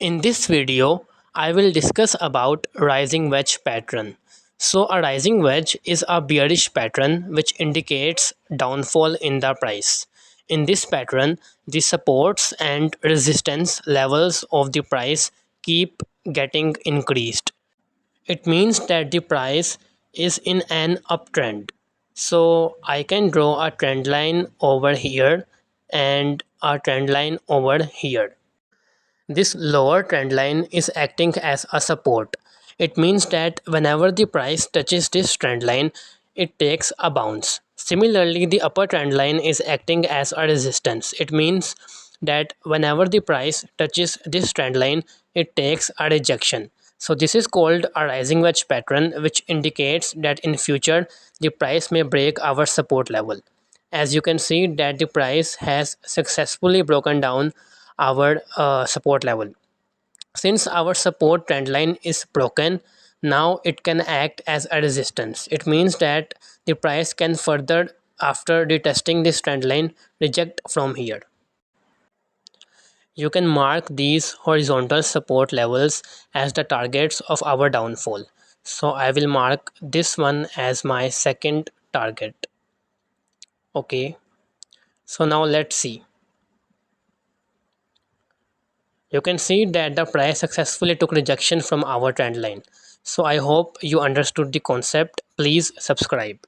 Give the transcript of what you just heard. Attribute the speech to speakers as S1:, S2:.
S1: In this video, I will discuss about rising wedge pattern. So a rising wedge is a bearish pattern which indicates downfall in the price. In this pattern, the supports and resistance levels of the price keep getting increased. It means that the price is in an uptrend. So I can draw a trend line over here and a trend line over here. This lower trend line is acting as a support. It means that whenever the price touches this trend line, it takes a bounce. Similarly, the upper trend line is acting as a resistance. It means that whenever the price touches this trend line, it takes a rejection. So this is called a rising wedge pattern, which indicates that in future the price may break our support level. As you can see that the price has successfully broken down our support level. Since our support trend line is broken, now it can act as a resistance. It means that the price can further, after retesting this trend line, reject from here. You can mark these horizontal support levels as the targets of our downfall. So I will mark this one as my second target. Okay, so now let's see. You can see that the price successfully took rejection from our trend line. So I hope you understood the concept. Please subscribe.